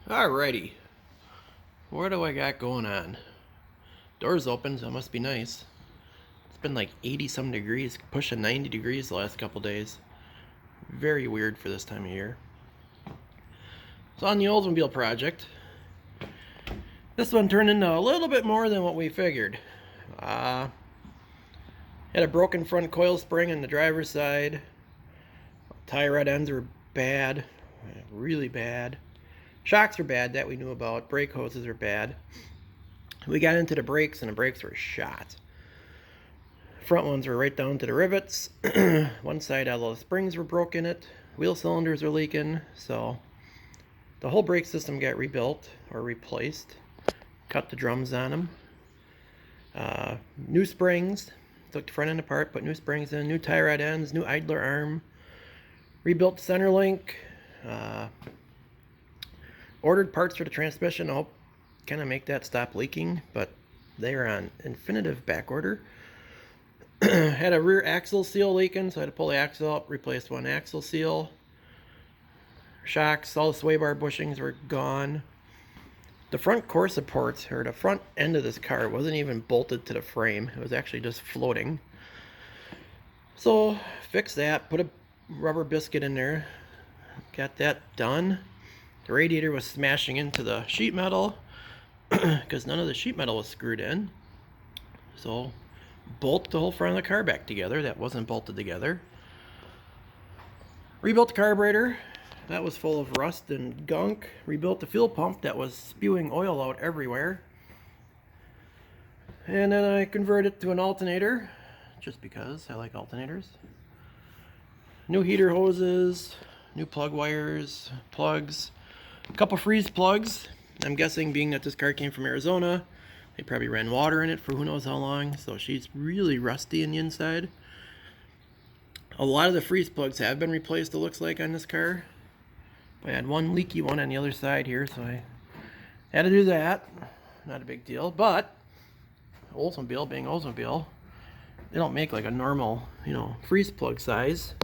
Alrighty, what do I got going on? Doors open, so it must be nice. It's been like 80 some degrees, pushing 90 degrees the last couple days. Very weird for this time of year. So on the Oldsmobile project, this one turned into a little bit more than what we figured. Had a broken front coil spring on the driver's side. Tie rod ends were bad, really bad. Shocks were bad, that we knew about. Brake hoses were bad. We got into the brakes and the brakes were shot. Front ones were right down to the rivets. One side, all the springs were broken in it. Wheel cylinders are leaking. So the whole brake system got rebuilt or replaced. Cut the drums on them. New springs. Took the front end apart, put new springs in. New tie rod ends, new idler arm. Rebuilt the center link. Ordered parts for the transmission to help kind of make that stop leaking, but they are on infinitive back order. Had a rear axle seal leaking, so I had to pull the axle up, replace one axle seal. Shocks, all the sway bar bushings were gone. The front core supports, or the front end of this car, wasn't even bolted to the frame. It was actually just floating. So, fixed that, put a rubber biscuit in there, got that done. The radiator was smashing into the sheet metal because none of the sheet metal was screwed in. So bolt the whole front of the car back together. That wasn't bolted together. Rebuilt the carburetor. That was full of rust and gunk. Rebuilt the fuel pump that was spewing oil out everywhere. And then I converted it to an alternator just because I like alternators. New heater hoses, new plug wires, plugs. A couple freeze plugs. I'm guessing, being that this car came from Arizona, they probably ran water in it for who knows how long, so she's really rusty in the inside. A lot of the freeze plugs have been replaced, it looks like, on this car. I had one leaky one on the other side here, so I had to do that. Not a big deal, but Oldsmobile being Oldsmobile, they don't make like a normal, freeze plug size.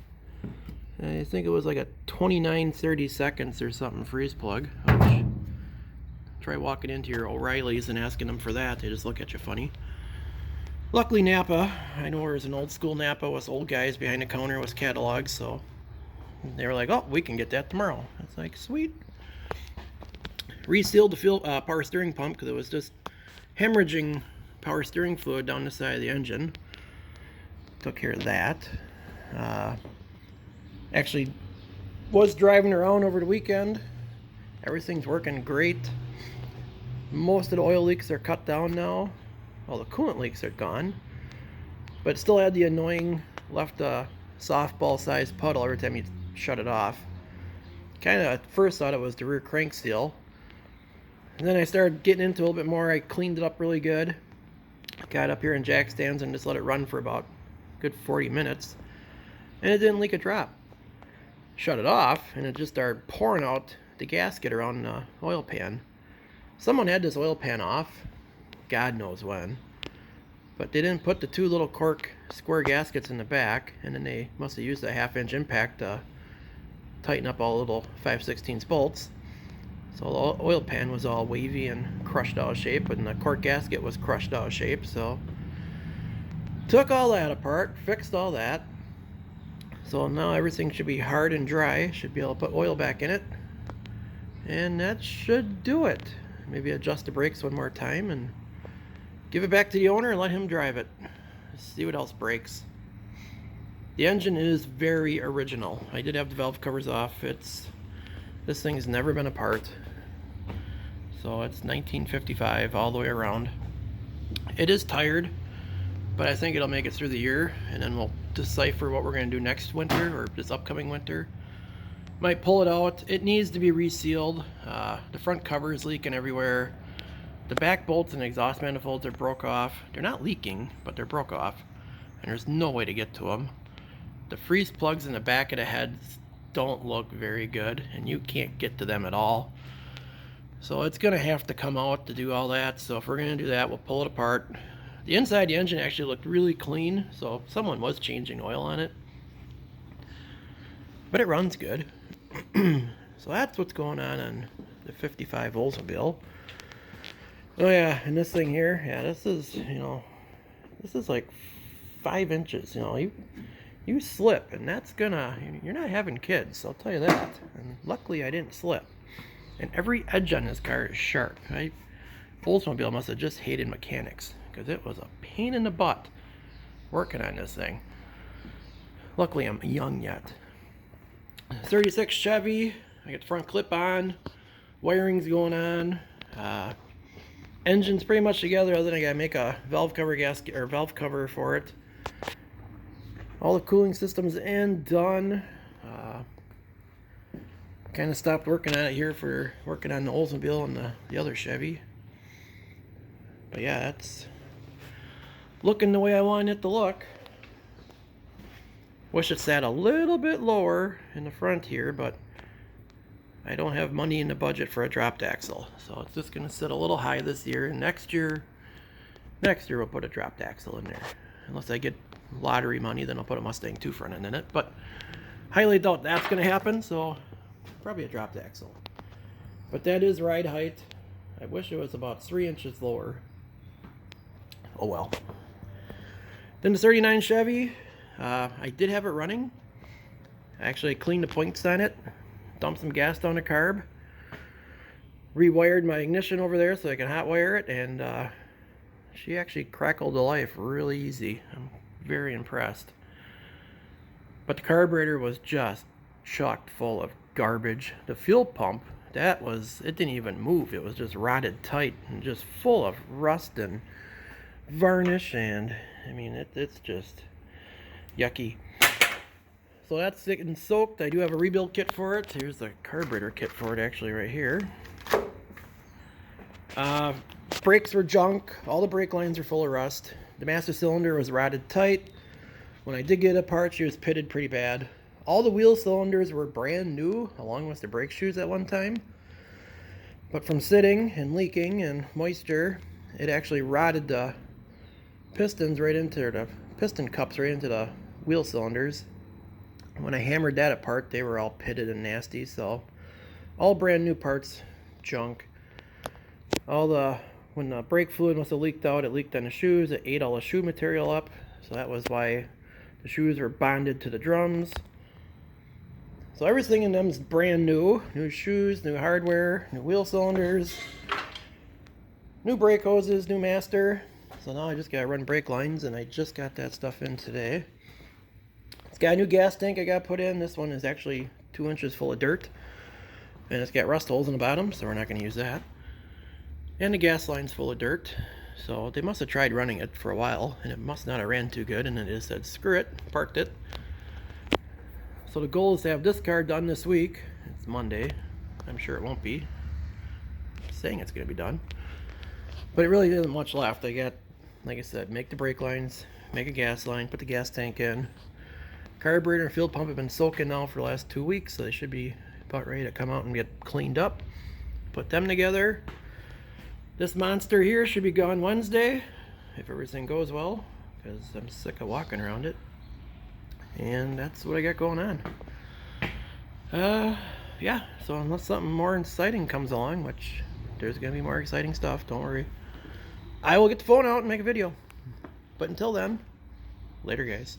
I think it was like a 29-30 seconds or something freeze plug. Ouch. Try walking into your O'Reilly's and asking them for that. They just look at you funny. Luckily Napa, I know there's an old school Napa with old guys behind the counter with catalogs, so they were like, oh, we can get that tomorrow. It's like, sweet. Resealed the power steering pump because it was just hemorrhaging power steering fluid down the side of the engine. Took care of that. Actually was driving around over the weekend. Everything's working great. Most of the oil leaks are cut down now. All the coolant leaks are gone. But still had the annoying left softball sized puddle every time you shut it off. Kind of at first thought it was the rear crank seal. And then I started getting into it a little bit more. I cleaned it up really good. Got up here in jack stands and just let it run for about a good 40 minutes. And it didn't leak a drop. Shut it off and it just started pouring out the gasket around the oil pan. Someone had this oil pan off, God knows when, but they didn't put the two little cork square gaskets in the back, and then they must have used a 1/2 inch impact to tighten up all the little 5/16 bolts. So the oil pan was all wavy and crushed out of shape, and the cork gasket was crushed out of shape. So took all that apart, fixed all that. So now everything should be hard and dry. Should be able to put oil back in it. And that should do it. Maybe adjust the brakes one more time and give it back to the owner and let him drive it. See what else breaks. The engine is very original. I did have the valve covers off. This thing's never been apart. So it's 1955 all the way around. It is tired, but I think it'll make it through the year, and then we'll decipher what we're going to do next winter or this upcoming winter. Might pull it out. It needs to be resealed. The front cover is leaking everywhere. The back bolts and exhaust manifolds are broke off. They're not leaking, but they're broke off, and there's no way to get to them. The freeze plugs in the back of the heads don't look very good, and you can't get to them at all. So it's going to have to come out to do all that. So if we're going to do that, we'll pull it apart. The inside of the engine actually looked really clean, so someone was changing oil on it. But it runs good. So that's what's going on the 55 Oldsmobile. Oh yeah, and this thing here, yeah, this is, you know, this is like 5 inches. You know, you slip, and that's gonna, you're not having kids, I'll tell you that. And luckily I didn't slip. And every edge on this car is sharp. Oldsmobile must have just hated mechanics, because it was a pain in the butt working on this thing. Luckily I'm young yet. 36 Chevy, I got the front clip on, wiring's going on, engine's pretty much together, other than I gotta make a valve cover gasket or valve cover for it. All the cooling systems in, done. Kind of stopped working on it here for working on the Oldsmobile and the other Chevy. But yeah, that's looking the way I want it to look. Wish it sat a little bit lower in the front here, but I don't have money in the budget for a dropped axle. So it's just going to sit a little high this year. Next year we'll put a dropped axle in there. Unless I get lottery money, then I'll put a Mustang 2 front end in it. But highly doubt that's going to happen, so probably a dropped axle. But that is ride height. I wish it was about 3 inches lower. Oh well. Then the 39 Chevy, I did have it running. I actually cleaned the points on it, dumped some gas down the carb, rewired my ignition over there so I can hot wire it, and she actually crackled to life really easy. I'm very impressed. But the carburetor was just chocked full of garbage. The fuel pump, it didn't even move. It was just rotted tight and just full of rust and varnish, and I mean it's just yucky. So that's getting soaked. I do have a rebuild kit for it. Here's the carburetor kit for it actually right here. Brakes were junk. All the brake lines are full of rust. The master cylinder was rotted tight. When I did get it apart, she was pitted pretty bad. All the wheel cylinders were brand new, along with the brake shoes at one time. But from sitting and leaking and moisture, it actually rotted the pistons right into the piston cups right into the wheel cylinders. When I hammered that apart, they were all pitted and nasty. So all brand new parts, junk. When the brake fluid must have leaked out, it leaked on the shoes. It ate all the shoe material up, so that was why the shoes were bonded to the drums. So everything in them is brand new. New shoes, new hardware, new wheel cylinders, new brake hoses, new master. So now I just gotta run brake lines, and I just got that stuff in today. It's got a new gas tank I got put in. This one is actually 2 inches full of dirt, and it's got rust holes in the bottom, so we're not gonna use that. And the gas line's full of dirt, so they must have tried running it for a while, and it must not have ran too good, and it just said screw it, parked it. So the goal is to have this car done this week. It's Monday. I'm sure it won't be. I'm saying it's going to be done. But it really isn't much left. I got, like I said, make the brake lines, make a gas line, put the gas tank in. Carburetor and fuel pump have been soaking now for the last 2 weeks, so they should be about ready to come out and get cleaned up. Put them together. This monster here should be gone Wednesday, if everything goes well, because I'm sick of walking around it. And that's what I got going on. Yeah, so unless something more exciting comes along, which there's gonna be more exciting stuff, don't worry, I will get the phone out and make a video. But until then, later guys.